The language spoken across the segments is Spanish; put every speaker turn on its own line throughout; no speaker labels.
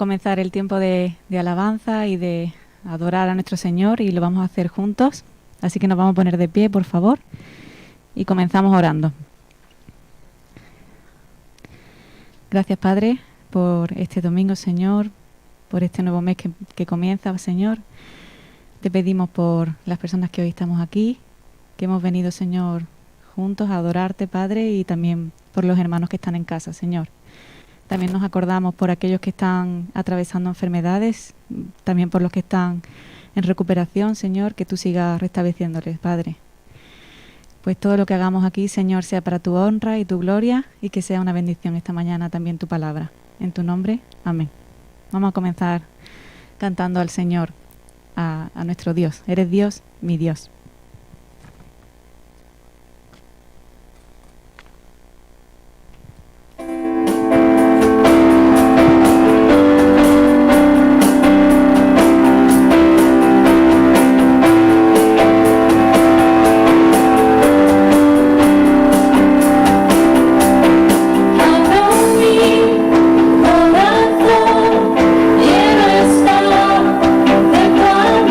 comenzar el tiempo de alabanza y de adorar a nuestro Señor y lo vamos a hacer juntos. Así que nos vamos a poner de pie, por favor, y comenzamos orando. Gracias, Padre, por este domingo, Señor, por este nuevo mes que comienza, Señor. Te pedimos por las personas que hoy estamos aquí, que hemos venido, Señor, juntos a adorarte, Padre, y también por los hermanos que están en casa, Señor. También nos acordamos por aquellos que están atravesando enfermedades, también por los que están en recuperación, Señor, que tú sigas restableciéndoles, Padre. Pues todo lo que hagamos aquí, Señor, sea para tu honra y tu gloria y que sea una bendición esta mañana también tu palabra. En tu nombre, amén. Vamos a comenzar cantando al Señor, a nuestro Dios. Eres Dios, mi Dios.
Quiero estar de tu amor.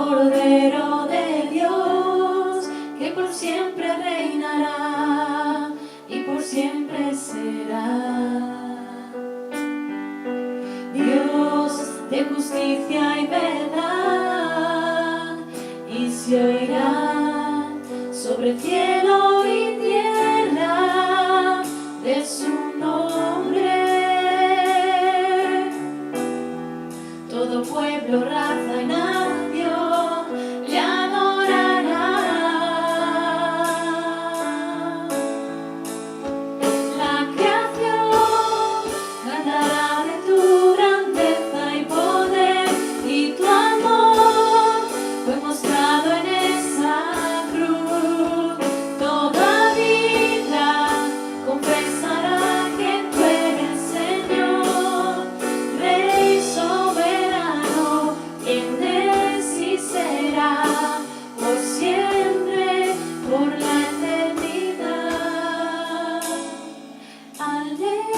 Cordero de Dios, que por siempre reinará y por siempre será. Dios de justicia y verdad, y se oirá sobre el cielo y tierra de su nombre. Todo pueblo, raza y nación le adorará. La creación cantará de tu grandeza y poder, y tu amor fue mostrado en esa cruz. Toda vida confesará que tú eres Señor, Rey soberano, quien es y será por siempre, por la eternidad. Aleluya,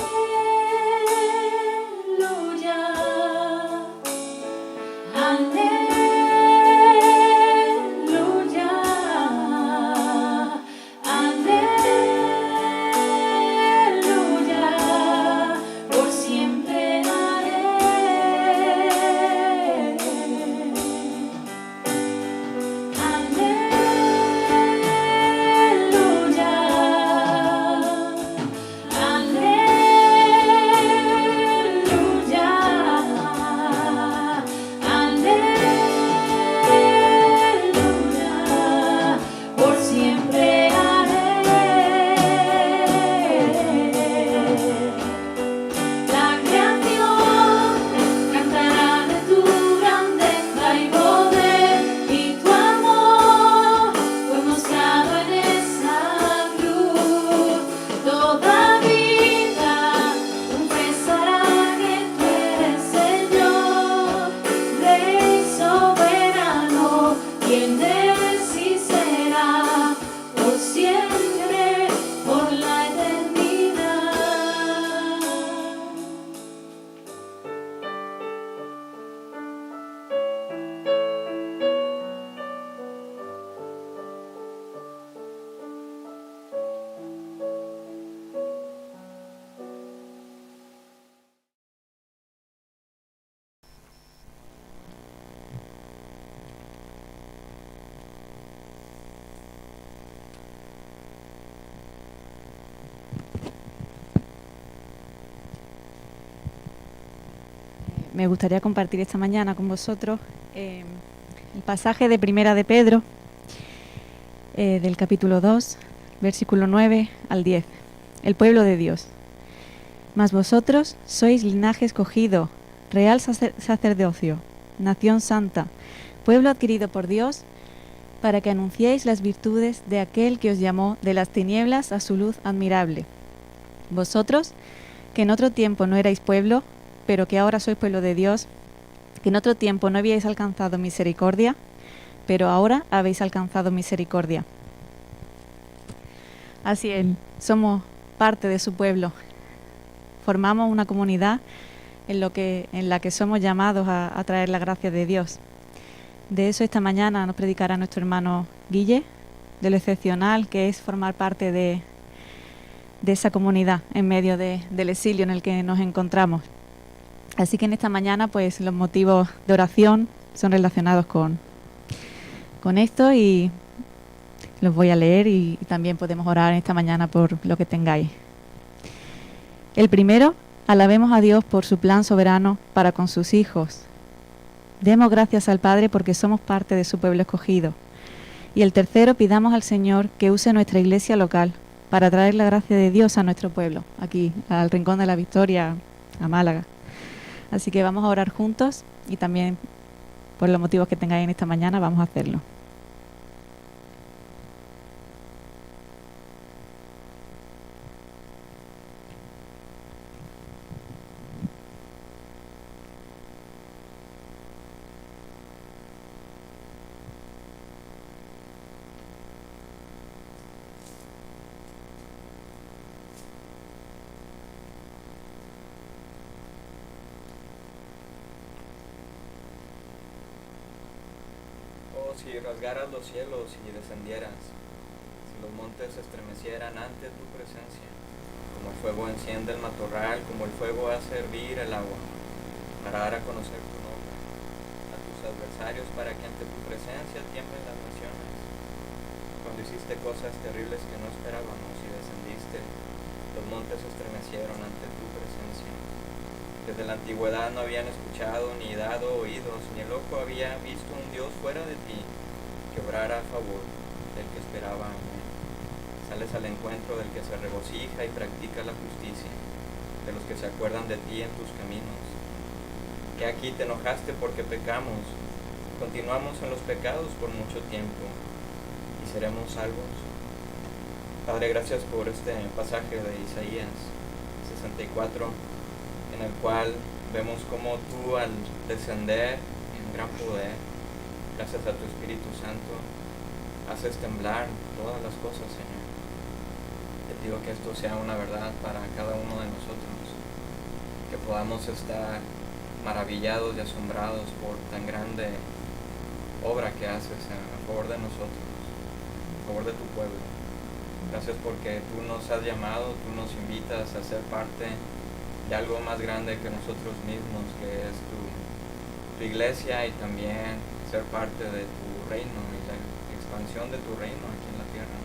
aleluya, aleluya, por siempre haré. Aleluya, aleluya, aleluya, por siempre haré. La creación cantará de tu grandeza y poder, y tu amor fue mostrado en esa cruz. Toda vida confesará que tú eres Señor, Rey soberano, quien es y será por siempre, por la eternidad.
Me gustaría compartir esta mañana con vosotros el pasaje de Primera de Pedro, del capítulo 2, versículo 9 al 10. El pueblo de Dios. Mas vosotros sois linaje escogido, real sacerdocio, nación santa, pueblo adquirido por Dios, para que anunciéis las virtudes de aquel que os llamó de las tinieblas a su luz admirable. Vosotros, que en otro tiempo no erais pueblo, pero que ahora sois pueblo de Dios, que en otro tiempo no habíais alcanzado misericordia, pero ahora habéis alcanzado misericordia. Así es, somos parte de su pueblo. Formamos una comunidad en la que somos llamados a traer la gracia de Dios. De eso esta mañana nos predicará nuestro hermano Guille, de lo excepcional que es formar parte de esa comunidad en medio del exilio en el que nos encontramos. Así que en esta mañana pues los motivos de oración son relacionados con esto, y los voy a leer, y también podemos orar en esta mañana por lo que tengáis. El primero, alabemos a Dios por su plan soberano para con sus hijos. Demos gracias al Padre porque somos parte de su pueblo escogido. Y el tercero, pidamos al Señor que use nuestra iglesia local para traer la gracia de Dios a nuestro pueblo, aquí, al Rincón de la Victoria, a Málaga. Así que vamos a orar juntos, y también por los motivos que tengáis en esta mañana vamos a hacerlo.
si rasgaras los cielos y descendieras, si los montes se estremecieran ante tu presencia, como el fuego enciende el matorral, como el fuego hace hervir el agua, para dar a conocer tu nombre a tus adversarios, para que ante tu presencia tiemblen las naciones. Cuando hiciste cosas terribles que no esperábamos y descendiste, los montes se estremecieron ante tu presencia. Desde la antigüedad no habían escuchado ni dado oídos, ni el ojo había visto un Dios fuera de ti que obrara a favor del que esperaba en él. Sales al encuentro del que se regocija y practica la justicia, de los que se acuerdan de ti en tus caminos. Que aquí te enojaste porque pecamos, continuamos en los pecados por mucho tiempo y seremos salvos. Padre, gracias por este pasaje de Isaías 64, en el cual vemos cómo tú, al descender en gran poder, gracias a tu Espíritu Santo, haces temblar todas las cosas, Señor. Te pido que esto sea una verdad para cada uno de nosotros, que podamos estar maravillados y asombrados por tan grande obra que haces a favor de nosotros, a favor de tu pueblo. Gracias porque tú nos has llamado, tú nos invitas a ser parte de algo más grande que nosotros mismos, que es tu iglesia, y también ser parte de tu reino y la expansión de tu reino aquí en la tierra.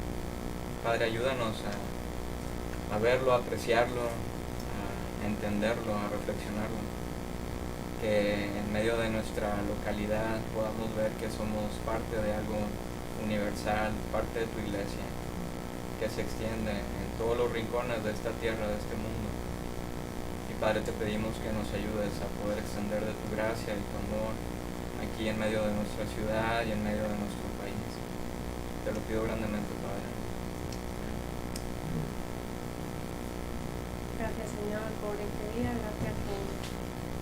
Padre, ayúdanos a verlo, a apreciarlo, a entenderlo, a reflexionarlo, que en medio de nuestra localidad podamos ver que somos parte de algo universal, parte de tu iglesia, que se extiende en todos los rincones de esta tierra, de este mundo. Padre, te pedimos que nos ayudes a poder extender de tu gracia y tu amor aquí en medio de nuestra ciudad y en medio de nuestro país. Te lo pido grandemente, Padre.
Gracias, Señor, por este día. Gracias por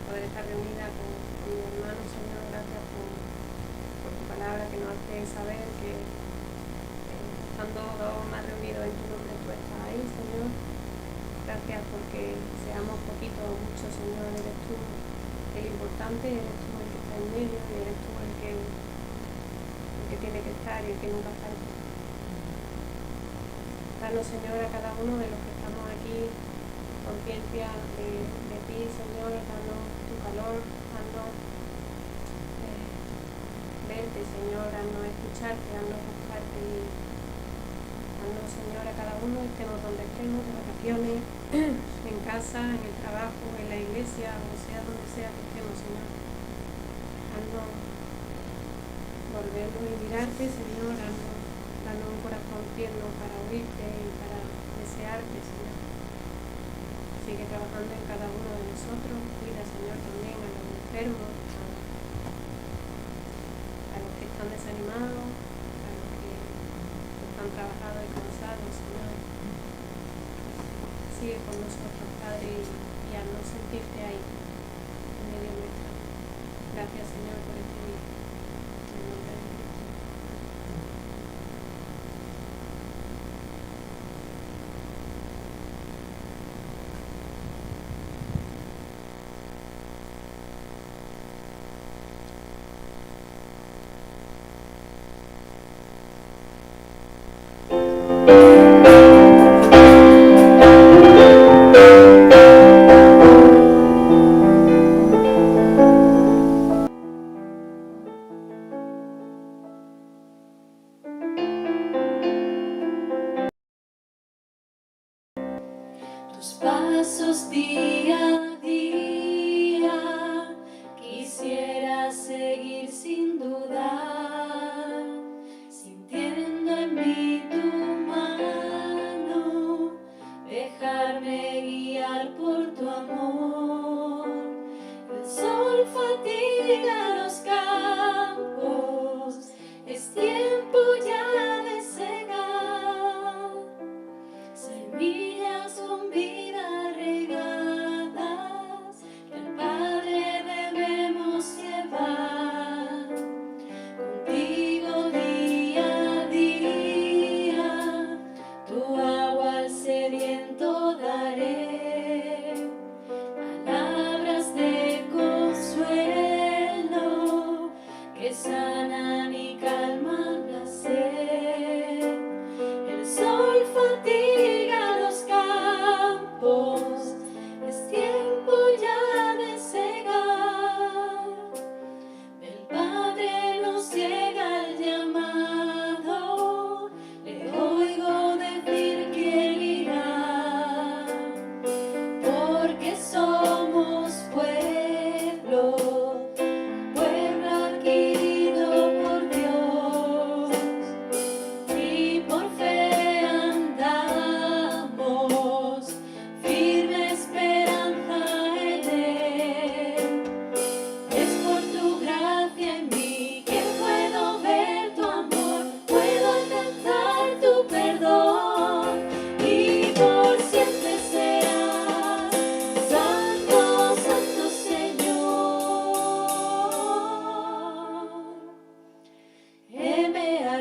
poder estar reunida con mi hermano, Señor. Gracias por tu palabra que nos hace saber que estando dos más reunidos en tu nombre, tú estás ahí, Señor. Gracias porque seamos poquito o mucho, Señor, eres tú el importante, eres tú el que está en medio y eres tú el que tiene que estar y el que nunca falta. Danos, Señor, a cada uno de los que estamos aquí conciencia de ti, Señor, danos tu calor, danos verte, Señor, danos escucharte, danos buscarte y danos, Señor, a cada uno, estemos donde estemos, de vacaciones, en casa, en el trabajo, en la iglesia, donde sea que estemos, Señor. Danos volvernos y mirarte, Señor, danos un corazón tierno para oírte y para desearte, Señor. Sigue trabajando en cada uno de nosotros, cuida, Señor, también a los enfermos, a los que están desanimados, a los que están trabajados y cansados, Señor. Sigue con nosotros, Padre, y a no sentirte ahí, en medio nuestro. Gracias, Señor, por este día. En el nombre de Cristo.
Tus pasos día a día, quisiera seguir sin dudar, sintiendo en mí tu mano, dejarme guiar por tu amor. El sol fatiga los campos, es tiempo ya de cegar. Semillas con vida regada,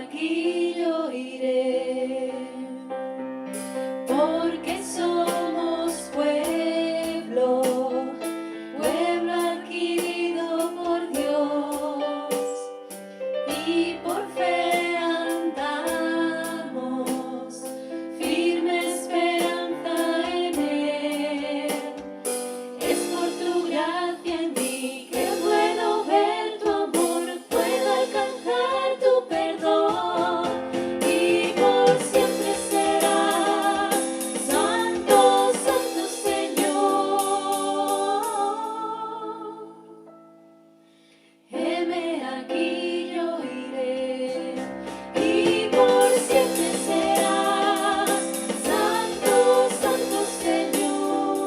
aquí yo iré, porque somos pueblo adquirido por Dios, y por fe andamos, firme esperanza en Él. Es por tu gracia en mí que puedo ver tu amor, puedo alcanzar tu perdón, y por siempre será Santo, Santo Señor. Heme aquí yo iré, y por siempre será Santo, Santo Señor.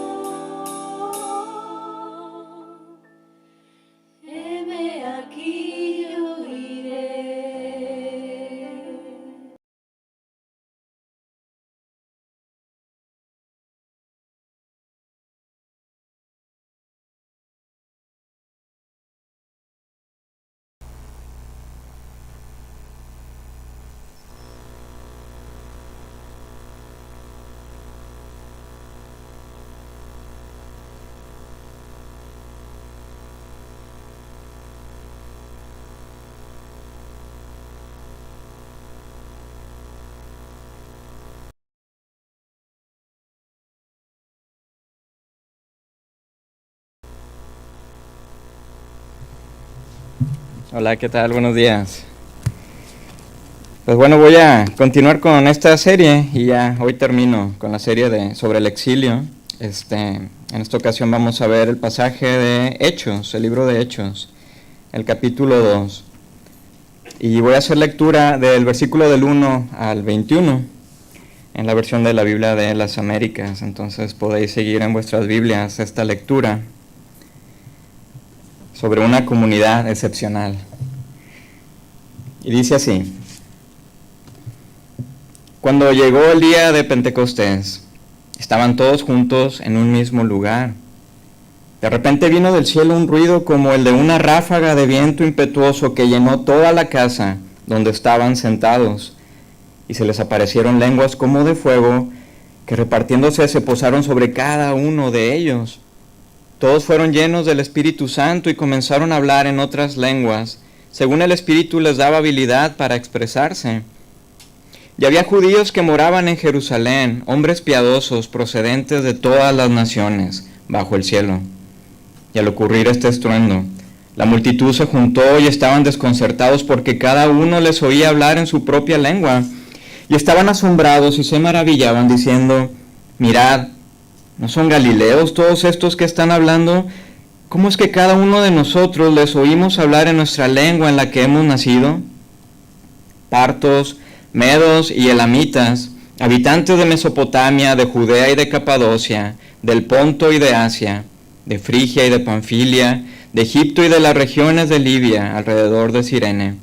Heme aquí yo iré.
Hola, ¿qué tal? Buenos días. Pues bueno, voy a continuar con esta serie y ya hoy termino con la serie sobre el exilio. En esta ocasión vamos a ver el pasaje de Hechos, el libro de Hechos, el capítulo 2. Y voy a hacer lectura del versículo del 1 al 21 en la versión de la Biblia de las Américas. Entonces podéis seguir en vuestras Biblias esta lectura sobre una comunidad excepcional. Y dice así: Cuando llegó el día de Pentecostés, estaban todos juntos en un mismo lugar. De repente vino del cielo un ruido como el de una ráfaga de viento impetuoso que llenó toda la casa donde estaban sentados, y se les aparecieron lenguas como de fuego, que repartiéndose se posaron sobre cada uno de ellos. Todos fueron llenos del Espíritu Santo y comenzaron a hablar en otras lenguas, según el Espíritu les daba habilidad para expresarse. Y había judíos que moraban en Jerusalén, hombres piadosos procedentes de todas las naciones, bajo el cielo. Y al ocurrir este estruendo, la multitud se juntó y estaban desconcertados porque cada uno les oía hablar en su propia lengua. Y estaban asombrados y se maravillaban diciendo: mirad, ¿no son galileos todos estos que están hablando? ¿Cómo es que cada uno de nosotros les oímos hablar en nuestra lengua en la que hemos nacido? Partos, medos y elamitas, habitantes de Mesopotamia, de Judea y de Capadocia, del Ponto y de Asia, de Frigia y de Panfilia, de Egipto y de las regiones de Libia, alrededor de Cirene,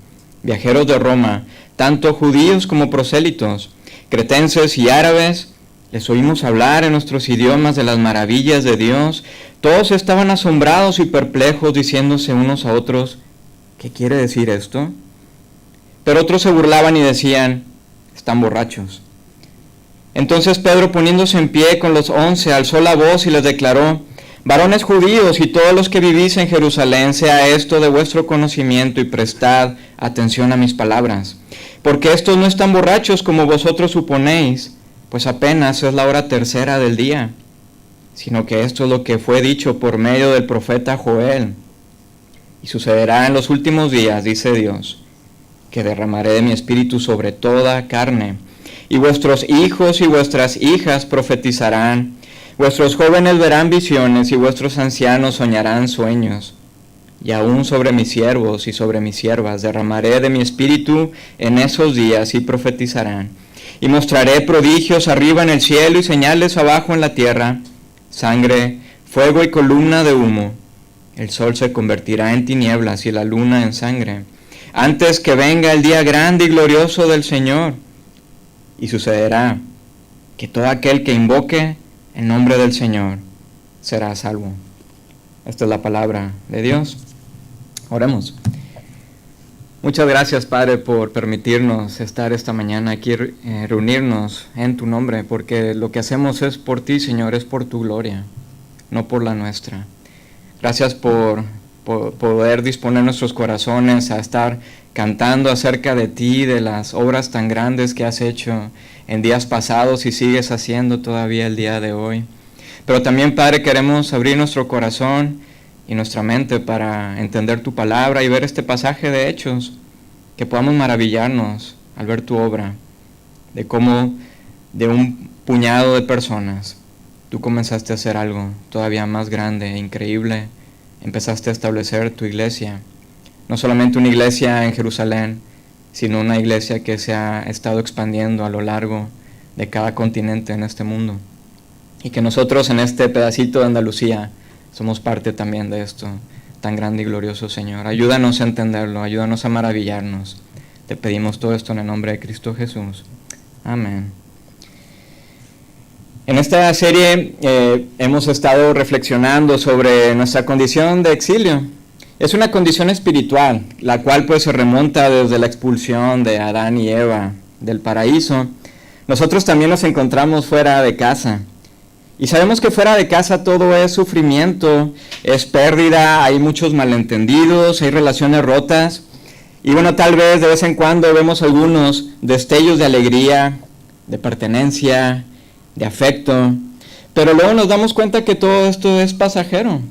viajeros de Roma, tanto judíos como prosélitos, cretenses y árabes, les oímos hablar en nuestros idiomas de las maravillas de Dios. Todos estaban asombrados y perplejos, diciéndose unos a otros: ¿qué quiere decir esto? Pero otros se burlaban y decían: están borrachos. Entonces Pedro, poniéndose en pie con los 11, alzó la voz y les declaró: varones judíos y todos los que vivís en Jerusalén, sea esto de vuestro conocimiento y prestad atención a mis palabras. Porque estos no están borrachos como vosotros suponéis, pues apenas es la hora tercera del día, sino que esto es lo que fue dicho por medio del profeta Joel. Y sucederá en los últimos días, dice Dios, que derramaré de mi espíritu sobre toda carne, y vuestros hijos y vuestras hijas profetizarán, vuestros jóvenes verán visiones y vuestros ancianos soñarán sueños. Y aún sobre mis siervos y sobre mis siervas derramaré de mi espíritu en esos días y profetizarán. Y mostraré prodigios arriba en el cielo y señales abajo en la tierra, sangre, fuego y columna de humo. El sol se convertirá en tinieblas y la luna en sangre, antes que venga el día grande y glorioso del Señor. Y sucederá que todo aquel que invoque el nombre del Señor será salvo. Esta es la palabra de Dios. Oremos. Muchas gracias, Padre, por permitirnos estar esta mañana aquí, reunirnos en tu nombre, porque lo que hacemos es por ti, Señor, es por tu gloria, no por la nuestra. Gracias por poder disponer nuestros corazones a estar cantando acerca de ti, de las obras tan grandes que has hecho en días pasados y sigues haciendo todavía el día de hoy. Pero también, Padre, queremos abrir nuestro corazón y nuestra mente para entender tu palabra y ver este pasaje de Hechos, que podamos maravillarnos al ver tu obra, de cómo de un puñado de personas tú comenzaste a hacer algo todavía más grande e increíble. Empezaste a establecer tu iglesia, no solamente una iglesia en Jerusalén, sino una iglesia que se ha estado expandiendo a lo largo de cada continente en este mundo. Y que nosotros en este pedacito de Andalucía somos parte también de esto tan grande y glorioso, Señor. Ayúdanos a entenderlo, ayúdanos a maravillarnos. Te pedimos todo esto en el nombre de Cristo Jesús. Amén. En esta serie hemos estado reflexionando sobre nuestra condición de exilio. Es una condición espiritual, la cual pues se remonta desde la expulsión de Adán y Eva del paraíso. Nosotros también nos encontramos fuera de casa. Y sabemos que fuera de casa todo es sufrimiento, es pérdida, hay muchos malentendidos, hay relaciones rotas. Y bueno, tal vez de vez en cuando vemos algunos destellos de alegría, de pertenencia, de afecto. Pero luego nos damos cuenta que todo esto es pasajero.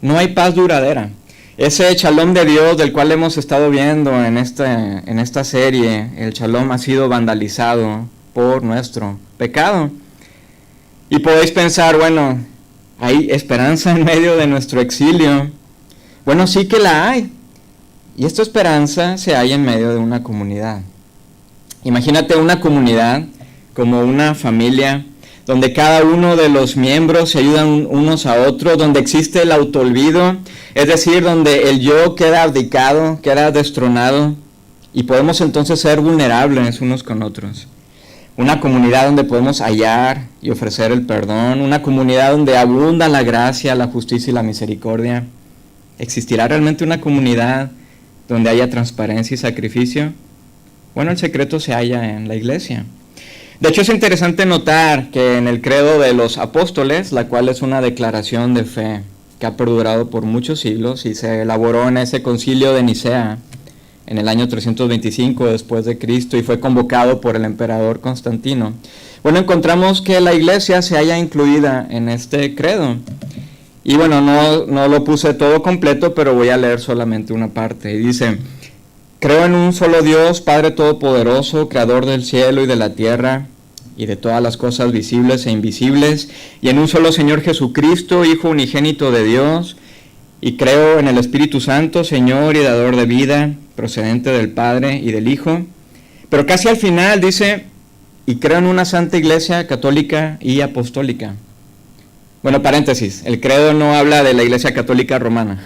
No hay paz duradera. Ese shalom de Dios del cual hemos estado viendo en esta serie, el shalom ha sido vandalizado por nuestro pecado. Y podéis pensar, bueno, ¿hay esperanza en medio de nuestro exilio? Bueno, sí que la hay. Y esta esperanza se halla en medio de una comunidad. Imagínate una comunidad como una familia, donde cada uno de los miembros se ayudan unos a otros, donde existe el autoolvido, es decir, donde el yo queda abdicado, queda destronado, y podemos entonces ser vulnerables unos con otros. Una comunidad donde podemos hallar y ofrecer el perdón, una comunidad donde abunda la gracia, la justicia y la misericordia. ¿Existirá realmente una comunidad donde haya transparencia y sacrificio? Bueno, el secreto se halla en la iglesia. De hecho, es interesante notar que en el credo de los apóstoles, la cual es una declaración de fe que ha perdurado por muchos siglos y se elaboró en ese concilio de Nicea en el año 325 después de Cristo y fue convocado por el emperador Constantino. Bueno, encontramos que la iglesia se halla incluida en este credo. Y bueno, no lo puse todo completo, pero voy a leer solamente una parte. Y dice: creo en un solo Dios, Padre Todopoderoso, Creador del cielo y de la tierra, y de todas las cosas visibles e invisibles, y en un solo Señor Jesucristo, Hijo unigénito de Dios, y creo en el Espíritu Santo, Señor y dador de vida, procedente del Padre y del Hijo. Pero casi al final dice: y creo en una santa iglesia católica y apostólica. Bueno, paréntesis, el credo no habla de la iglesia católica romana.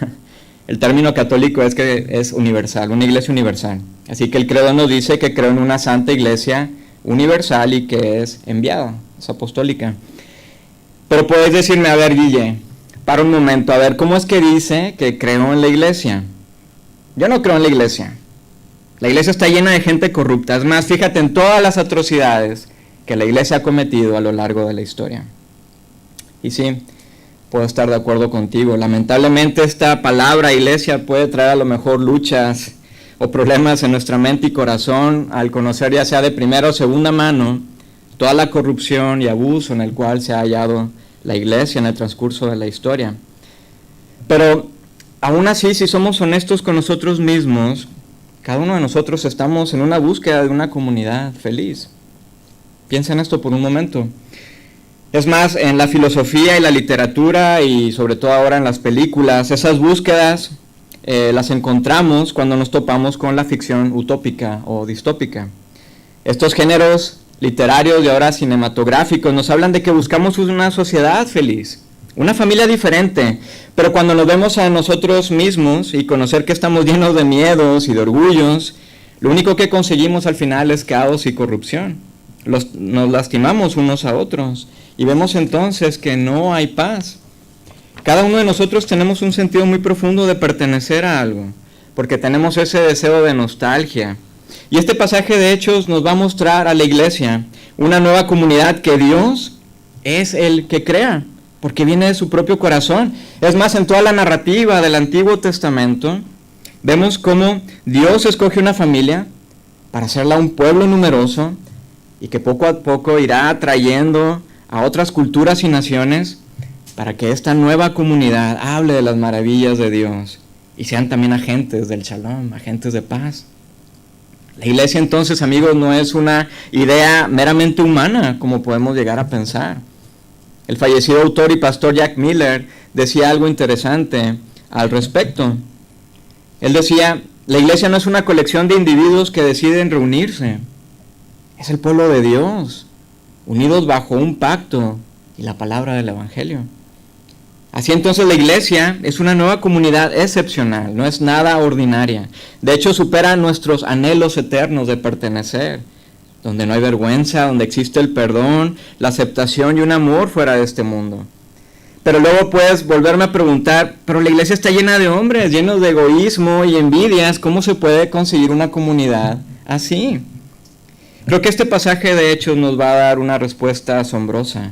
El término católico es que es universal, una iglesia universal. Así que el credo nos dice que creo en una santa iglesia universal y que es enviada, es apostólica. Pero podéis decirme, a ver, Guille, para un momento, a ver, ¿cómo es que dice que creo en la iglesia? Yo no creo en la iglesia. La iglesia está llena de gente corrupta. Es más, fíjate en todas las atrocidades que la iglesia ha cometido a lo largo de la historia. Y sí, puedo estar de acuerdo contigo. Lamentablemente esta palabra iglesia puede traer a lo mejor luchas o problemas en nuestra mente y corazón al conocer, ya sea de primera o segunda mano, toda la corrupción y abuso en el cual se ha hallado la iglesia en el transcurso de la historia. Pero aún así, si somos honestos con nosotros mismos, cada uno de nosotros estamos en una búsqueda de una comunidad feliz. Piensa en esto por un momento. Es más, en la filosofía y la literatura y sobre todo ahora en las películas, esas búsquedas las encontramos cuando nos topamos con la ficción utópica o distópica. Estos géneros literarios y ahora cinematográficos nos hablan de que buscamos una sociedad feliz, una familia diferente, pero cuando nos vemos a nosotros mismos y conocer que estamos llenos de miedos y de orgullos, lo único que conseguimos al final es caos y corrupción. Nos lastimamos unos a otros y vemos entonces que no hay paz. Cada uno de nosotros tenemos un sentido muy profundo de pertenecer a algo, porque tenemos ese deseo de nostalgia. Y este pasaje de Hechos nos va a mostrar a la iglesia una nueva comunidad que Dios es el que crea, porque viene de su propio corazón. Es más, en toda la narrativa del Antiguo Testamento, vemos cómo Dios escoge una familia para hacerla un pueblo numeroso y que poco a poco irá atrayendo a otras culturas y naciones para que esta nueva comunidad hable de las maravillas de Dios y sean también agentes del Shalom, agentes de paz. La iglesia entonces, amigos, no es una idea meramente humana como podemos llegar a pensar. El fallecido autor y pastor Jack Miller decía algo interesante al respecto. Él decía, la iglesia no es una colección de individuos que deciden reunirse, es el pueblo de Dios, unidos bajo un pacto y la palabra del Evangelio. Así entonces la iglesia es una nueva comunidad excepcional, no es nada ordinaria. De hecho, supera nuestros anhelos eternos de pertenecer, donde no hay vergüenza, donde existe el perdón, la aceptación y un amor fuera de este mundo. Pero luego puedes volverme a preguntar, pero la iglesia está llena de hombres, llenos de egoísmo y envidias, ¿cómo se puede conseguir una comunidad así? Creo que este pasaje de Hechos nos va a dar una respuesta asombrosa.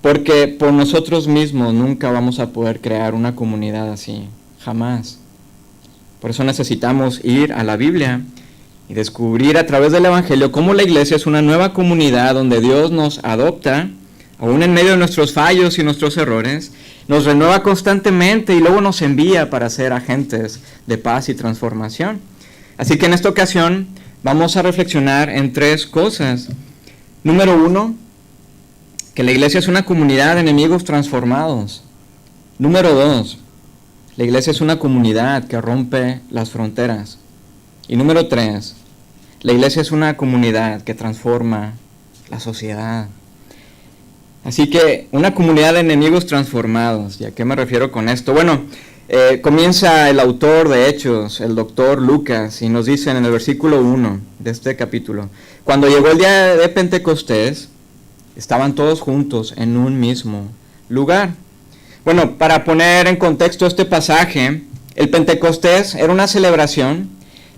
Porque por nosotros mismos nunca vamos a poder crear una comunidad así, jamás. Por eso necesitamos ir a la Biblia y descubrir a través del Evangelio cómo la iglesia es una nueva comunidad donde Dios nos adopta, aún en medio de nuestros fallos y nuestros errores, nos renueva constantemente y luego nos envía para ser agentes de paz y transformación. Así que en esta ocasión vamos a reflexionar en 3 cosas. Número 1, que la iglesia es una comunidad de enemigos transformados. Número 2, la iglesia es una comunidad que rompe las fronteras. Y número 3, la iglesia es una comunidad que transforma la sociedad. Así que una comunidad de enemigos transformados. ¿Y a qué me refiero con esto? Bueno, comienza el autor de Hechos, el doctor Lucas, y nos dice en el versículo 1 de este capítulo: cuando llegó el día de Pentecostés, estaban todos juntos en un mismo lugar. Bueno, para poner en contexto este pasaje, el Pentecostés era una celebración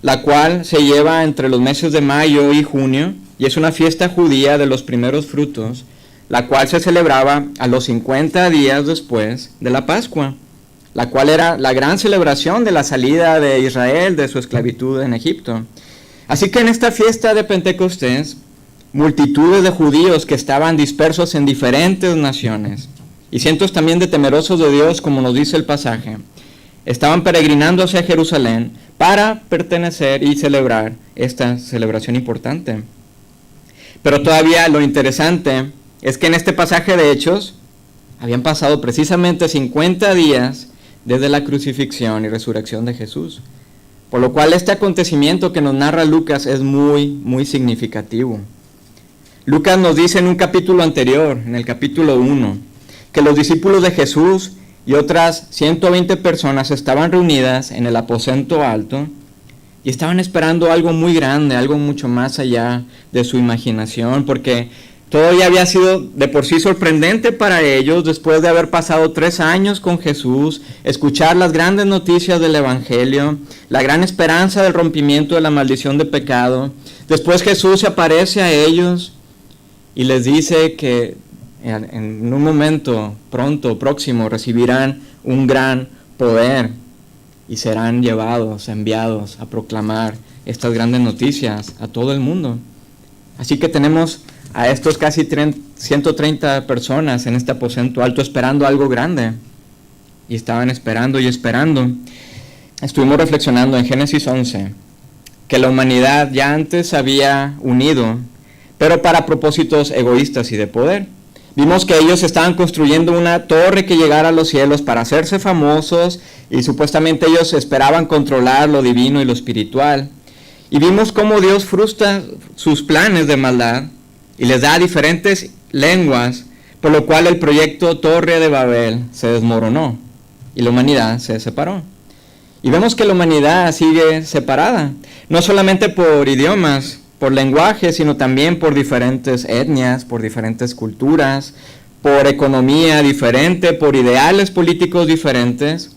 la cual se lleva entre los meses de mayo y junio, y es una fiesta judía de los primeros frutos, la cual se celebraba a los 50 días después de la Pascua, la cual era la gran celebración de la salida de Israel de su esclavitud en Egipto. Así que en esta fiesta de Pentecostés, multitudes de judíos que estaban dispersos en diferentes naciones, y cientos también de temerosos de Dios, como nos dice el pasaje, estaban peregrinando hacia Jerusalén para pertenecer y celebrar esta celebración importante. Pero todavía lo interesante es que en este pasaje de Hechos habían pasado precisamente 50 días desde la crucifixión y resurrección de Jesús, por lo cual este acontecimiento que nos narra Lucas es muy significativo. Lucas nos dice en un capítulo anterior, en el capítulo 1, que los discípulos de Jesús y otras 120 personas estaban reunidas en el aposento alto y estaban esperando algo muy grande, algo mucho más allá de su imaginación, porque todo ya había sido de por sí sorprendente para ellos después de haber pasado 3 años con Jesús, escuchar las grandes noticias del Evangelio, la gran esperanza del rompimiento de la maldición de pecado. Después Jesús se aparece a ellos y les dice que en un momento pronto, próximo, recibirán un gran poder y serán llevados, enviados a proclamar estas grandes noticias a todo el mundo. Así que tenemos a estos casi 130 personas en este aposento alto esperando algo grande. Y estaban esperando y esperando. Estuvimos reflexionando en Génesis 11 que la humanidad ya antes se había unido, pero para propósitos egoístas y de poder. Vimos que ellos estaban construyendo una torre que llegara a los cielos para hacerse famosos y supuestamente ellos esperaban controlar lo divino y lo espiritual. Y vimos cómo Dios frustra sus planes de maldad y les da diferentes lenguas, por lo cual el proyecto Torre de Babel se desmoronó y la humanidad se separó. Y vemos que la humanidad sigue separada, no solamente por idiomas, por lenguaje, sino también por diferentes etnias, por diferentes culturas, por economía diferente, por ideales políticos diferentes.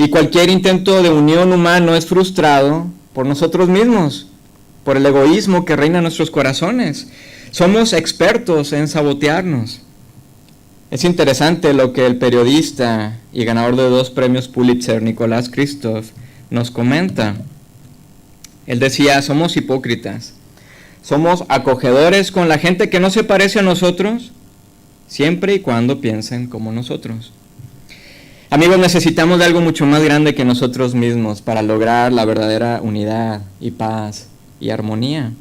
Y cualquier intento de unión humano es frustrado por nosotros mismos, por el egoísmo que reina en nuestros corazones. Somos expertos en sabotearnos. Es interesante lo que el periodista y ganador de 2 premios Pulitzer, Nicolás Kristof, nos comenta. Él decía, somos hipócritas. Somos acogedores con la gente que no se parece a nosotros, siempre y cuando piensen como nosotros. Amigos, necesitamos de algo mucho más grande que nosotros mismos para lograr la verdadera unidad y paz y armonía.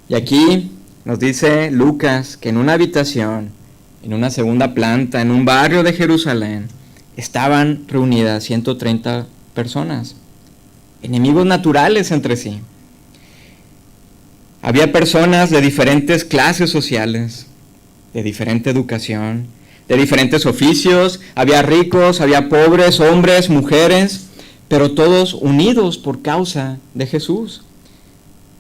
Y aquí nos dice Lucas que en una habitación, en una segunda planta, en un barrio de Jerusalén, estaban reunidas 130 personas, enemigos naturales entre sí. Había personas de diferentes clases sociales, de diferente educación, de diferentes oficios, había ricos, había pobres, hombres, mujeres, pero todos unidos por causa de Jesús.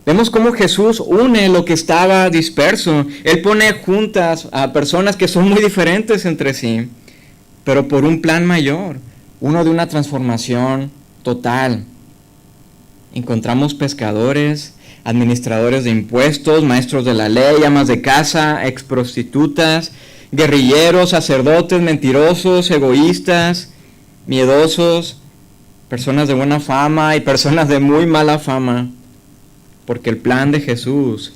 Vemos cómo Jesús une lo que estaba disperso. Él pone juntas a personas que son muy diferentes entre sí, pero por un plan mayor, uno de una transformación total. Encontramos pescadores, administradores de impuestos, maestros de la ley, amas de casa, exprostitutas, guerrilleros, sacerdotes, mentirosos, egoístas, miedosos, personas de buena fama y personas de muy mala fama, porque el plan de Jesús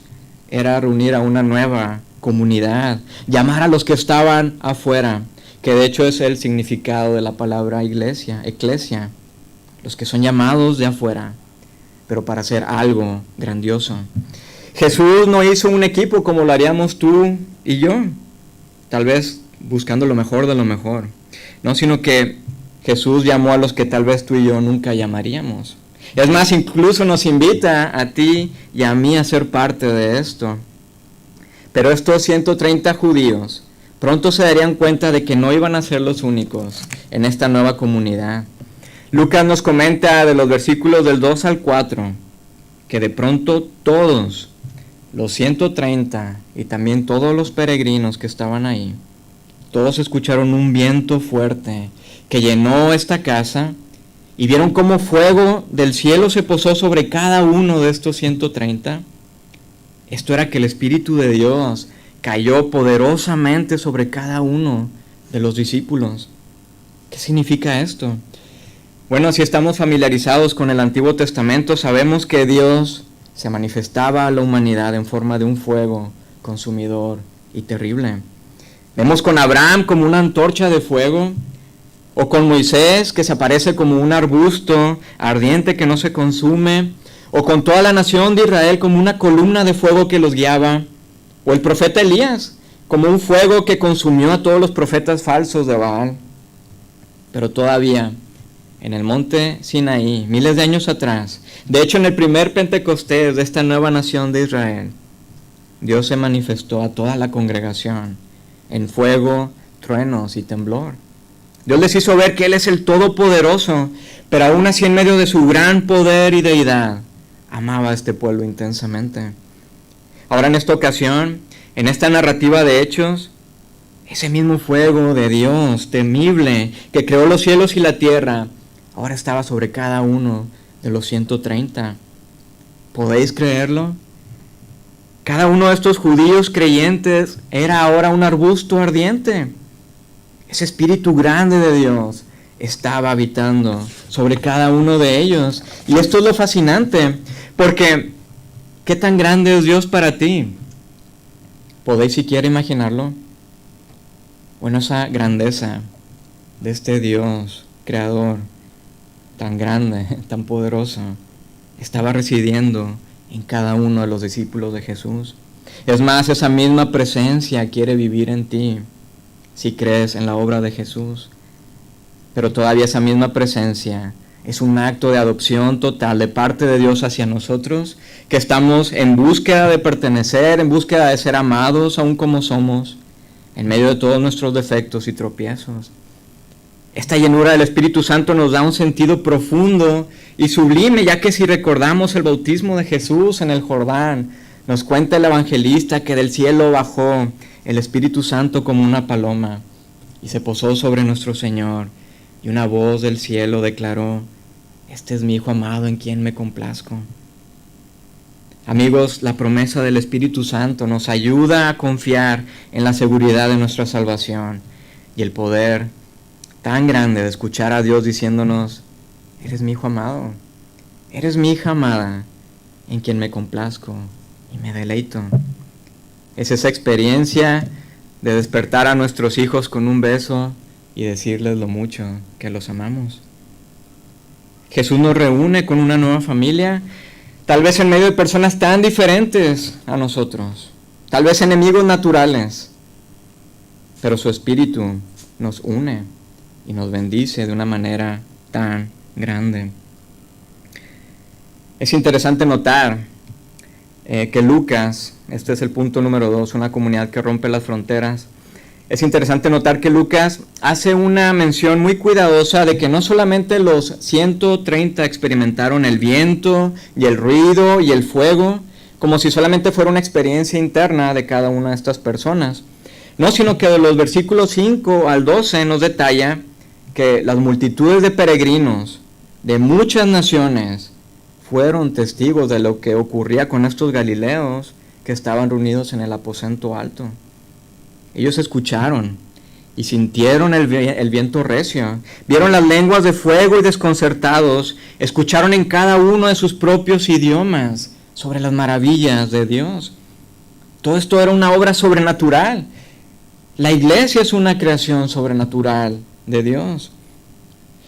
era reunir a una nueva comunidad, llamar a los que estaban afuera, que de hecho es el significado de la palabra iglesia, eclesia, los que son llamados de afuera, pero para hacer algo grandioso. Jesús no hizo un equipo como lo haríamos tú y yo, tal vez buscando lo mejor de lo mejor, no, sino que Jesús llamó a los que tal vez tú y yo nunca llamaríamos. Es más, incluso nos invita a ti y a mí a ser parte de esto. Pero estos 130 judíos pronto se darían cuenta de que no iban a ser los únicos en esta nueva comunidad. Lucas nos comenta de los versículos del 2 al 4, que de pronto todos los 130 y también todos los peregrinos que estaban ahí, todos escucharon un viento fuerte que llenó esta casa y vieron cómo fuego del cielo se posó sobre cada uno de estos 130. Esto era que el Espíritu de Dios cayó poderosamente sobre cada uno de los discípulos. ¿Qué significa esto? Bueno, si estamos familiarizados con el Antiguo Testamento, sabemos que Dios se manifestaba a la humanidad en forma de un fuego consumidor y terrible. Vemos con Abraham como una antorcha de fuego, o con Moisés que se aparece como un arbusto ardiente que no se consume, o con toda la nación de Israel como una columna de fuego que los guiaba, o el profeta Elías como un fuego que consumió a todos los profetas falsos de Baal. Pero todavía, en el monte Sinaí, miles de años atrás, de hecho en el primer Pentecostés de esta nueva nación de Israel, Dios se manifestó a toda la congregación en fuego, truenos y temblor. Dios les hizo ver que Él es el Todopoderoso, pero aún así en medio de su gran poder y deidad, amaba a este pueblo intensamente. Ahora en esta ocasión, en esta narrativa de Hechos, ese mismo fuego de Dios temible que creó los cielos y la tierra, ahora estaba sobre cada uno de los 130. ¿Podéis creerlo? Cada uno de estos judíos creyentes era ahora un arbusto ardiente. Ese Espíritu grande de Dios estaba habitando sobre cada uno de ellos. Y esto es lo fascinante, porque ¿qué tan grande es Dios para ti? ¿Podéis siquiera imaginarlo? Bueno, esa grandeza de este Dios creador tan grande, tan poderoso, estaba residiendo en cada uno de los discípulos de Jesús. Es más, esa misma presencia quiere vivir en ti si crees en la obra de Jesús. Pero todavía esa misma presencia es un acto de adopción total de parte de Dios hacia nosotros, que estamos en búsqueda de pertenecer, en búsqueda de ser amados aún como somos, en medio de todos nuestros defectos y tropiezos. Esta llenura del Espíritu Santo nos da un sentido profundo y sublime, ya que si recordamos el bautismo de Jesús en el Jordán, nos cuenta el evangelista que del cielo bajó el Espíritu Santo como una paloma y se posó sobre nuestro Señor, y una voz del cielo declaró: este es mi Hijo amado en quien me complazco. Amigos, la promesa del Espíritu Santo nos ayuda a confiar en la seguridad de nuestra salvación y el poder tan grande de escuchar a Dios diciéndonos: eres mi Hijo amado, eres mi hija amada en quien me complazco y me deleito. Es esa experiencia de despertar a nuestros hijos con un beso y decirles lo mucho que los amamos. Jesús nos reúne con una nueva familia, tal vez en medio de personas tan diferentes a nosotros, tal vez enemigos naturales, pero su Espíritu nos une y nos bendice de una manera tan grande. Es interesante notar que Lucas, este es el punto número 2, una comunidad que rompe las fronteras. Es interesante notar que Lucas hace una mención muy cuidadosa de que no solamente los 130 experimentaron el viento y el ruido y el fuego, como si solamente fuera una experiencia interna de cada una de estas personas. No, sino que de los versículos 5 al 12 nos detalla que las multitudes de peregrinos de muchas naciones fueron testigos de lo que ocurría con estos galileos que estaban reunidos en el aposento alto. Ellos escucharon y sintieron el viento recio, vieron las lenguas de fuego y desconcertados, escucharon en cada uno de sus propios idiomas sobre las maravillas de Dios. Todo esto era una obra sobrenatural. La iglesia es una creación sobrenatural de Dios.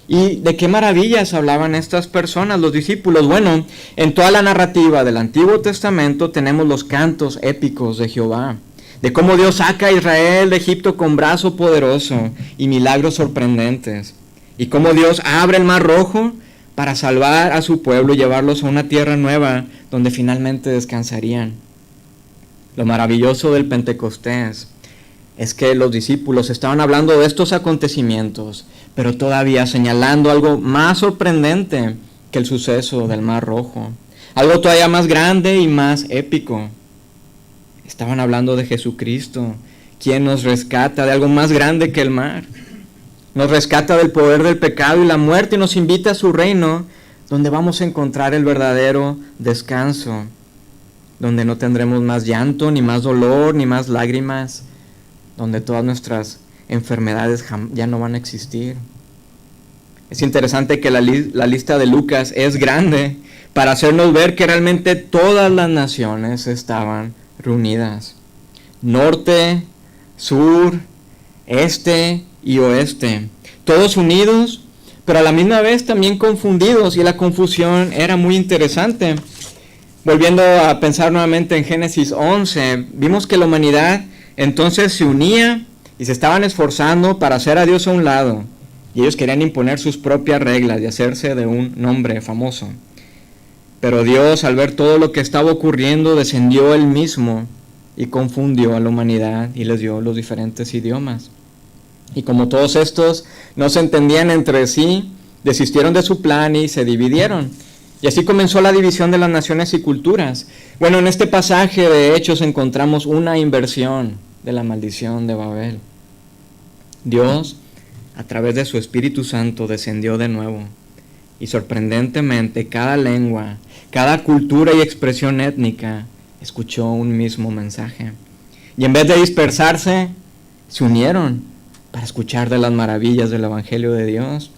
¿Y de qué maravillas hablaban estas personas, los discípulos? Bueno, en toda la narrativa del Antiguo Testamento tenemos los cantos épicos de Jehová, de cómo Dios saca a Israel de Egipto con brazo poderoso y milagros sorprendentes, y cómo Dios abre el mar rojo para salvar a su pueblo y llevarlos a una tierra nueva donde finalmente descansarían. Lo maravilloso del Pentecostés es que los discípulos estaban hablando de estos acontecimientos, pero todavía señalando algo más sorprendente que el suceso del Mar Rojo, algo todavía más grande y más épico. Estaban hablando de Jesucristo, quien nos rescata de algo más grande que el mar. Nos rescata del poder del pecado y la muerte y nos invita a su reino, donde vamos a encontrar el verdadero descanso, donde no tendremos más llanto, ni más dolor, ni más lágrimas, donde todas nuestras enfermedades ya no van a existir. Es interesante que la lista de Lucas es grande para hacernos ver que realmente todas las naciones estaban reunidas. Norte, sur, este y oeste. Todos unidos, pero a la misma vez también confundidos, y la confusión era muy interesante. Volviendo a pensar nuevamente en Génesis 11, vimos que la humanidad entonces se unía y se estaban esforzando para hacer a Dios a un lado, y ellos querían imponer sus propias reglas y hacerse de un nombre famoso. Pero Dios, al ver todo lo que estaba ocurriendo, descendió Él mismo y confundió a la humanidad y les dio los diferentes idiomas. Y como todos estos no se entendían entre sí, desistieron de su plan y se dividieron. Y así comenzó la división de las naciones y culturas. Bueno, en este pasaje de Hechos encontramos una inversión de la maldición de Babel. Dios, a través de su Espíritu Santo, descendió de nuevo. Y sorprendentemente, cada lengua, cada cultura y expresión étnica escuchó un mismo mensaje. Y en vez de dispersarse, se unieron para escuchar de las maravillas del Evangelio de Dios.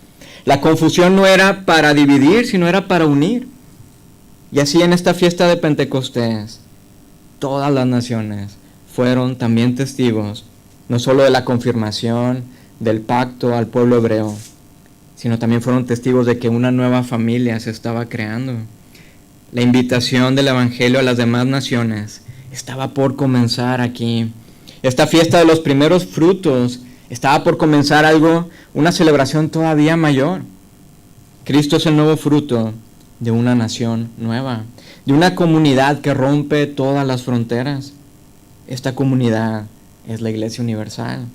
La confusión no era para dividir, sino era para unir. Y así en esta fiesta de Pentecostés, todas las naciones fueron también testigos, no solo de la confirmación del pacto al pueblo hebreo, sino también fueron testigos de que una nueva familia se estaba creando. La invitación del Evangelio a las demás naciones estaba por comenzar aquí. Esta fiesta de los primeros frutos estaba por comenzar una celebración todavía mayor. Cristo es el nuevo fruto de una nación nueva, de una comunidad que rompe todas las fronteras. Esta comunidad es la Iglesia Universal.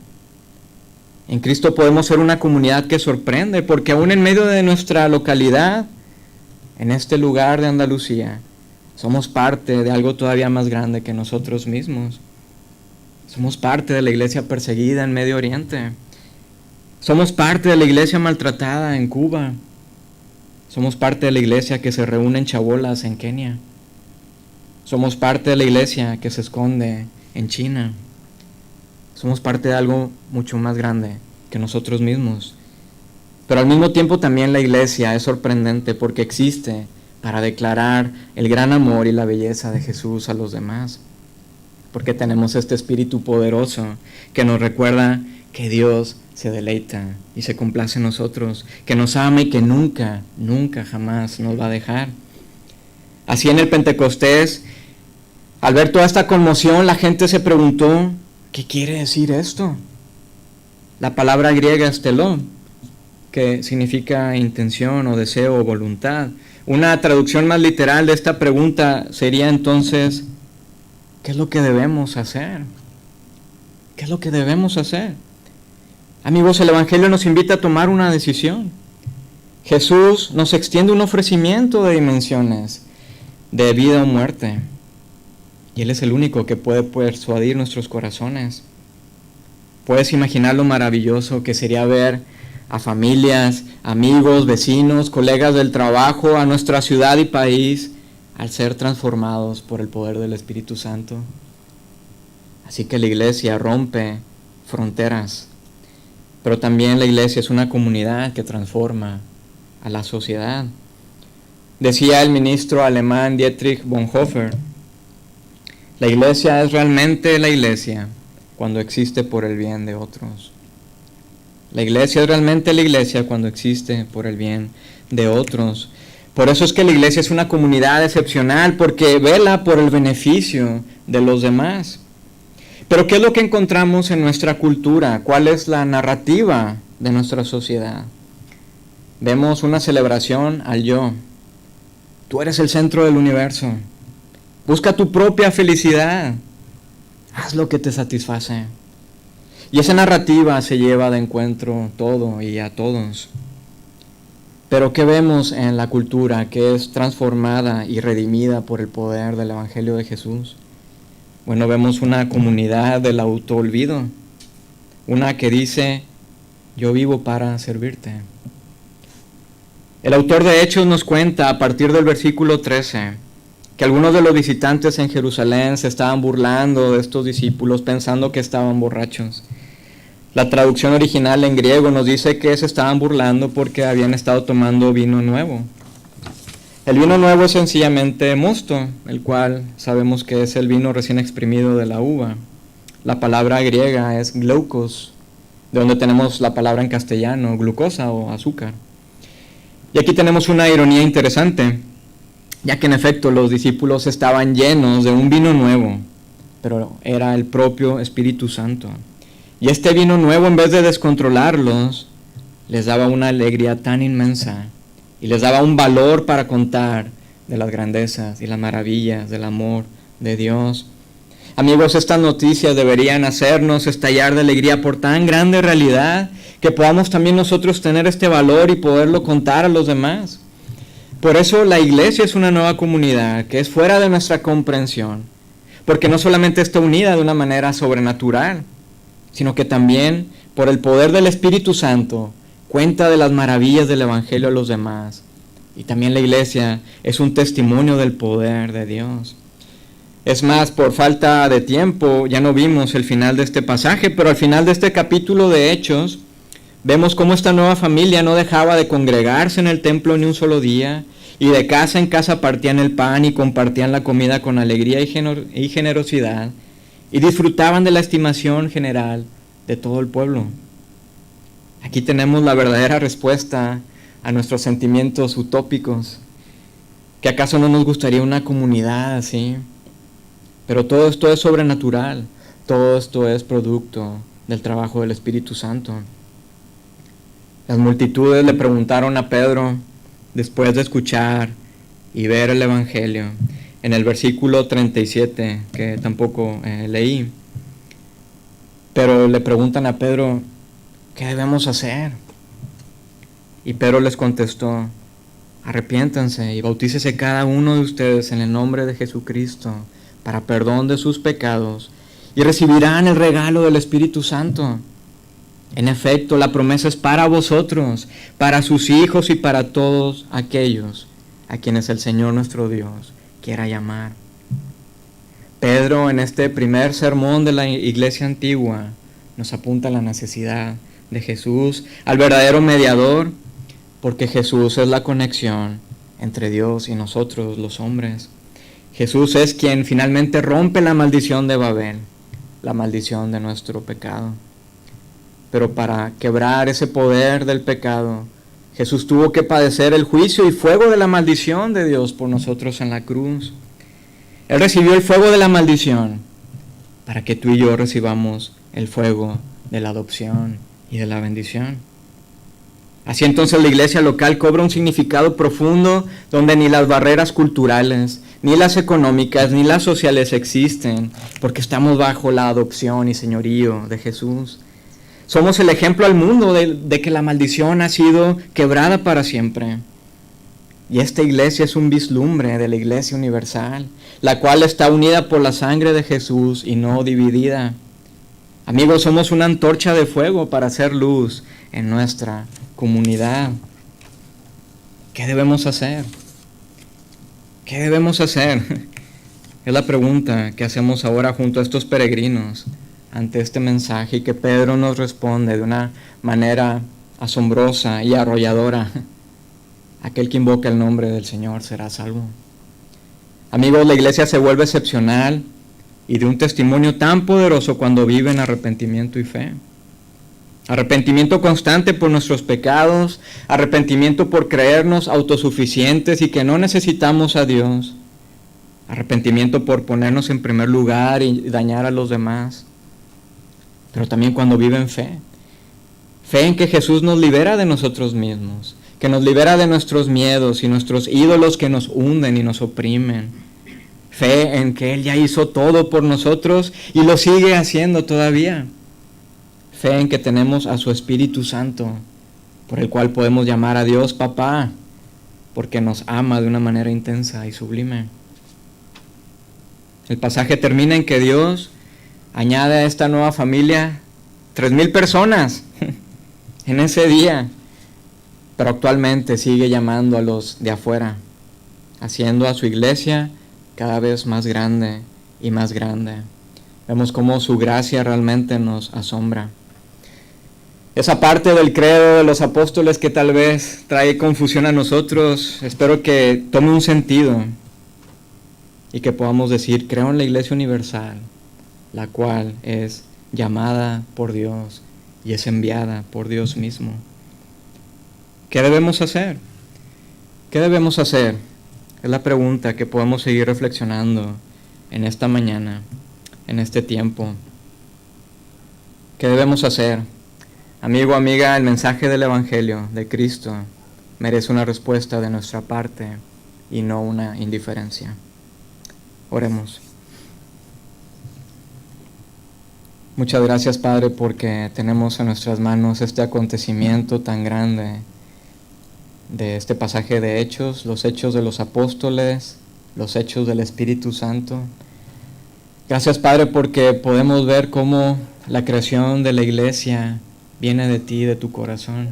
En Cristo podemos ser una comunidad que sorprende, porque aún en medio de nuestra localidad, en este lugar de Andalucía, somos parte de algo todavía más grande que nosotros mismos. Somos parte de la iglesia perseguida en Medio Oriente. Somos parte de la iglesia maltratada en Cuba. Somos parte de la iglesia que se reúne en chabolas en Kenia. Somos parte de la iglesia que se esconde en China. Somos parte de algo mucho más grande que nosotros mismos. Pero al mismo tiempo también la iglesia es sorprendente porque existe para declarar el gran amor y la belleza de Jesús a los demás. Porque tenemos este espíritu poderoso que nos recuerda que Dios se deleita y se complace en nosotros, que nos ama y que nunca, nunca jamás nos va a dejar. Así en el Pentecostés, al ver toda esta conmoción, la gente se preguntó, ¿qué quiere decir esto? La palabra griega es teló, que significa intención o deseo o voluntad. Una traducción más literal de esta pregunta sería entonces, ¿qué es lo que debemos hacer? ¿Qué es lo que debemos hacer? Amigos, el Evangelio nos invita a tomar una decisión. Jesús nos extiende un ofrecimiento de dimensiones, de vida o muerte. Y Él es el único que puede persuadir nuestros corazones. Puedes imaginar lo maravilloso que sería ver a familias, amigos, vecinos, colegas del trabajo, a nuestra ciudad y país, al ser transformados por el poder del Espíritu Santo. Así que la iglesia rompe fronteras, pero también la iglesia es una comunidad que transforma a la sociedad. Decía el ministro alemán Dietrich Bonhoeffer, la iglesia es realmente la iglesia cuando existe por el bien de otros. La iglesia es realmente la iglesia cuando existe por el bien de otros. Por eso es que la iglesia es una comunidad excepcional, porque vela por el beneficio de los demás. Pero ¿qué es lo que encontramos en nuestra cultura? ¿Cuál es la narrativa de nuestra sociedad? Vemos una celebración al yo. Tú eres el centro del universo. Busca tu propia felicidad. Haz lo que te satisface. Y esa narrativa se lleva de encuentro todo y a todos. Pero ¿qué vemos en la cultura que es transformada y redimida por el poder del Evangelio de Jesús? Bueno, vemos una comunidad del autoolvido, una que dice, yo vivo para servirte. El autor de Hechos nos cuenta a partir del versículo 13 que algunos de los visitantes en Jerusalén se estaban burlando de estos discípulos pensando que estaban borrachos. La traducción original en griego nos dice que se estaban burlando porque habían estado tomando vino nuevo. El vino nuevo es sencillamente mosto, el cual sabemos que es el vino recién exprimido de la uva. La palabra griega es glaukos, de donde tenemos la palabra en castellano, glucosa o azúcar. Y aquí tenemos una ironía interesante, ya que en efecto los discípulos estaban llenos de un vino nuevo, pero era el propio Espíritu Santo. Y este vino nuevo, en vez de descontrolarlos, les daba una alegría tan inmensa y les daba un valor para contar de las grandezas y las maravillas del amor de Dios. Amigos, estas noticias deberían hacernos estallar de alegría por tan grande realidad que podamos también nosotros tener este valor y poderlo contar a los demás. Por eso la iglesia es una nueva comunidad que es fuera de nuestra comprensión, porque no solamente está unida de una manera sobrenatural, sino que también por el poder del Espíritu Santo cuenta de las maravillas del Evangelio a los demás. Y también la iglesia es un testimonio del poder de Dios. Es más, por falta de tiempo ya no vimos el final de este pasaje, pero al final de este capítulo de Hechos vemos cómo esta nueva familia no dejaba de congregarse en el templo ni un solo día, y de casa en casa partían el pan y compartían la comida con alegría y generosidad, y disfrutaban de la estimación general de todo el pueblo. Aquí tenemos la verdadera respuesta a nuestros sentimientos utópicos. ¿Que acaso no nos gustaría una comunidad así? Pero todo esto es sobrenatural, todo esto es producto del trabajo del Espíritu Santo. Las multitudes le preguntaron a Pedro, después de escuchar y ver el Evangelio, en el versículo 37, que tampoco leí, pero le preguntan a Pedro, ¿qué debemos hacer? Y Pedro les contestó, arrepiéntanse y bautícese cada uno de ustedes en el nombre de Jesucristo para perdón de sus pecados y recibirán el regalo del Espíritu Santo. En efecto, la promesa es para vosotros, para sus hijos y para todos aquellos a quienes el Señor nuestro Dios quiera llamar. Pedro, en este primer sermón de la iglesia antigua, nos apunta a la necesidad de Jesús, al verdadero mediador, porque Jesús es la conexión entre Dios y nosotros los hombres. Jesús es quien finalmente rompe la maldición de Babel, la maldición de nuestro pecado. Pero para quebrar ese poder del pecado, Jesús tuvo que padecer el juicio y fuego de la maldición de Dios por nosotros en la cruz. Él recibió el fuego de la maldición para que tú y yo recibamos el fuego de la adopción y de la bendición. Así entonces la iglesia local cobra un significado profundo donde ni las barreras culturales, ni las económicas, ni las sociales existen, porque estamos bajo la adopción y señorío de Jesús. Somos el ejemplo al mundo de que la maldición ha sido quebrada para siempre. Y esta iglesia es un vislumbre de la iglesia universal, la cual está unida por la sangre de Jesús y no dividida. Amigos, somos una antorcha de fuego para hacer luz en nuestra comunidad. ¿Qué debemos hacer? ¿Qué debemos hacer? Es la pregunta que hacemos ahora junto a estos peregrinos ante este mensaje y que Pedro nos responde de una manera asombrosa y arrolladora. Aquel que invoca el nombre del Señor será salvo. Amigos, la iglesia se vuelve excepcional y de un testimonio tan poderoso cuando vive en arrepentimiento y fe. Arrepentimiento constante por nuestros pecados, arrepentimiento por creernos autosuficientes y que no necesitamos a Dios, arrepentimiento por ponernos en primer lugar y dañar a los demás, pero también cuando vive en fe. Fe en que Jesús nos libera de nosotros mismos, que nos libera de nuestros miedos y nuestros ídolos que nos hunden y nos oprimen. Fe en que Él ya hizo todo por nosotros y lo sigue haciendo todavía. Fe en que tenemos a su Espíritu Santo, por el cual podemos llamar a Dios Papá, porque nos ama de una manera intensa y sublime. El pasaje termina en que Dios añade a esta nueva familia 3,000 personas en ese día, pero actualmente sigue llamando a los de afuera, haciendo a su iglesia cada vez más grande y más grande. Vemos cómo su gracia realmente nos asombra. Esa parte del credo de los apóstoles que tal vez trae confusión a nosotros, espero que tome un sentido y que podamos decir, creo en la Iglesia Universal, la cual es llamada por Dios y es enviada por Dios mismo. ¿Qué debemos hacer? ¿Qué debemos hacer? Es la pregunta que podemos seguir reflexionando en esta mañana, en este tiempo. ¿Qué debemos hacer? Amigo, amiga, el mensaje del Evangelio de Cristo merece una respuesta de nuestra parte y no una indiferencia. Oremos. Muchas gracias, Padre, porque tenemos en nuestras manos este acontecimiento tan grande de este pasaje de Hechos, los hechos de los apóstoles, los hechos del Espíritu Santo. Gracias, Padre, porque podemos ver cómo la creación de la iglesia viene de ti, de tu corazón.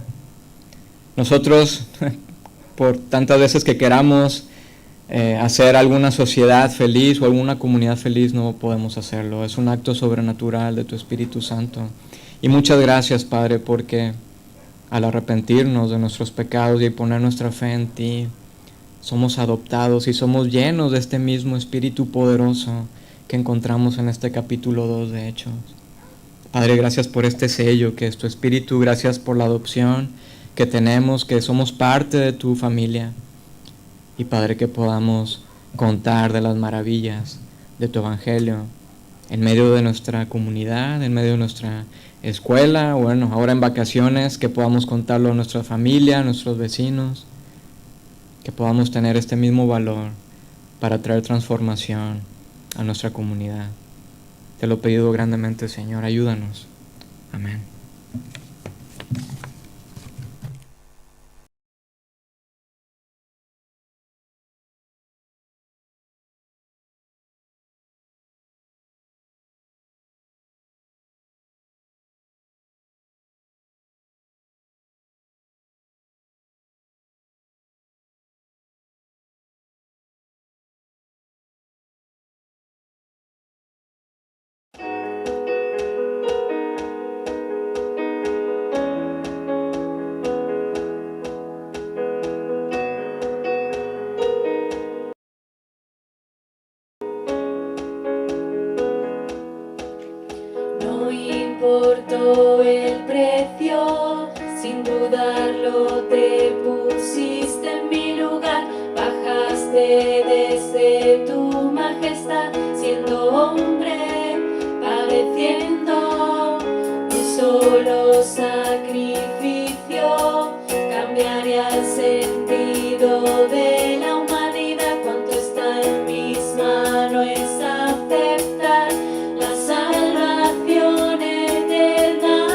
Nosotros, por tantas veces que queramos hacer alguna sociedad feliz o alguna comunidad feliz, no podemos hacerlo. Es un acto sobrenatural de tu Espíritu Santo. Y muchas gracias, Padre, porque al arrepentirnos de nuestros pecados y poner nuestra fe en ti, somos adoptados y somos llenos de este mismo Espíritu poderoso que encontramos en este capítulo 2 de Hechos. Padre, gracias por este sello que es tu Espíritu, gracias por la adopción que tenemos, que somos parte de tu familia. Y Padre, que podamos contar de las maravillas de tu Evangelio en medio de nuestra comunidad, en medio de nuestra escuela, bueno, ahora en vacaciones, que podamos contarlo a nuestra familia, a nuestros vecinos, que podamos tener este mismo valor para traer transformación a nuestra comunidad. Te lo he pedido grandemente, Señor, ayúdanos. Amén.
importó el precio, sin dudarlo te pusiste en mi lugar, bajaste desde tu majestad, siendo hombre, padeciendo un solo sacrificio, cambiaría el sentido de la humanidad. Cuanto está en mis manos es aceptar la salvación eterna.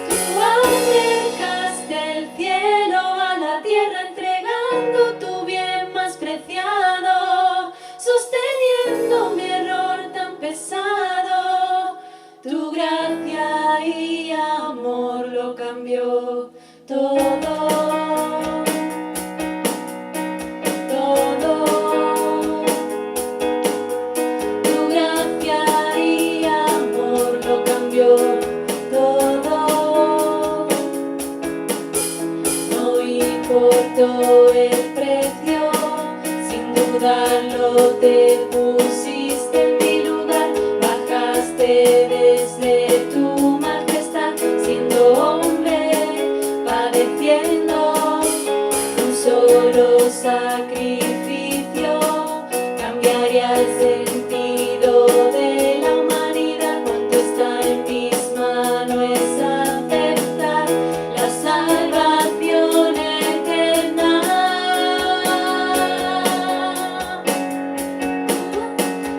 Tú acercaste el cielo a la tierra, entregando tu bien más preciado, sosteniendo mi error tan pesado. Tu gracia y amor lo cambió todo. Tu gracia y amor lo cambió todo. No importó el precio, sin dudarlo te pusiste en mi lugar, bajaste desde tu majestad, siendo hombre, padeciendo un solo sacrificio, cambiaría el sentido de la humanidad. Cuanto está en mis manos es aceptar la salvación eterna.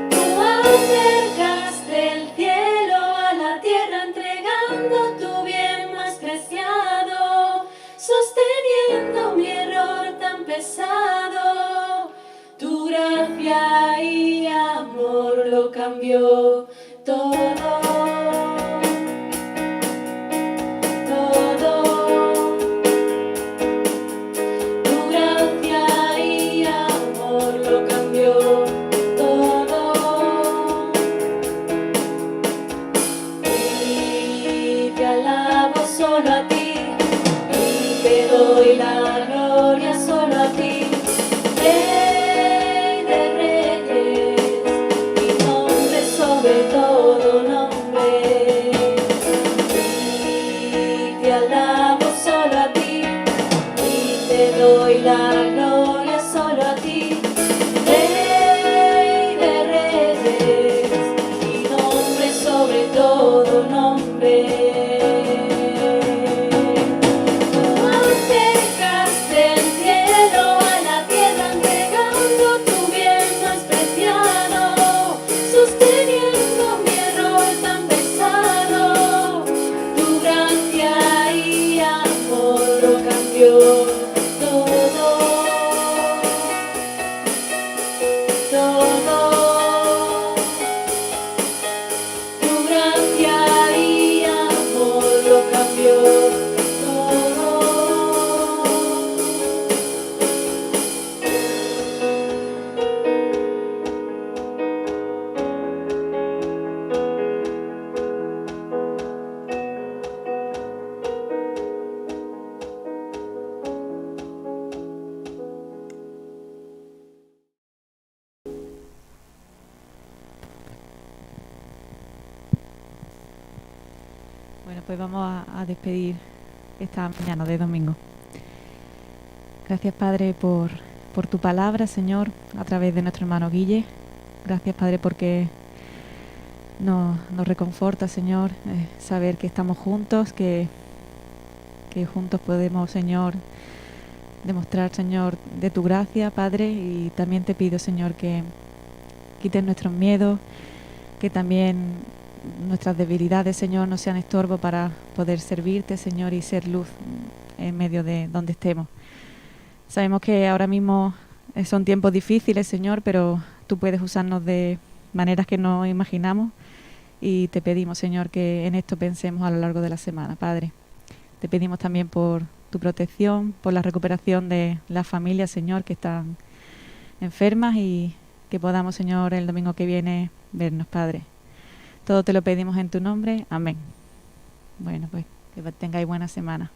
Tú acercaste el cielo a la tierra, entregando tu bien más preciado, sosteniendo mi error tan pesado. Tu gracia y amor lo cambió todo. Todo. Tu gracia y amor lo cambió todo. Y te alabo solo a ti, y te doy la gloria solo a ti, Rey de reyes, mi nombre sobre todo nombre. Y te alabo solo a ti, y te doy la gloria solo a ti, Rey de reyes, mi nombre sobre todo nombre. Tú acercaste el cielo a la tierra, entregando tu bien más preciado, sosteniendo mi error tan pesado. Tu gracia y amor lo cambió todo. Todo. Tu gracia y amor lo cambió todo.
Bueno, pues vamos a despedir esta mañana de domingo. Gracias, Padre, por tu palabra, Señor, a través de nuestro hermano Guille. Gracias, Padre, porque nos reconforta, Señor, saber que estamos juntos, que juntos podemos, Señor, demostrar, Señor, de tu gracia, Padre. Y también te pido, Señor, que quites nuestros miedos, que también nuestras debilidades, Señor, no sean estorbo para poder servirte, Señor, y ser luz en medio de donde estemos. Sabemos que ahora mismo son tiempos difíciles, Señor, pero tú puedes usarnos de maneras que no imaginamos, y te pedimos, Señor, que en esto pensemos a lo largo de la semana, Padre. Te pedimos también por tu protección, por la recuperación de las familias, Señor, que están enfermas, y que podamos, Señor, el domingo que viene vernos, Padre. Todo te lo pedimos en tu nombre. Amén. Bueno, pues que tengáis buena semana.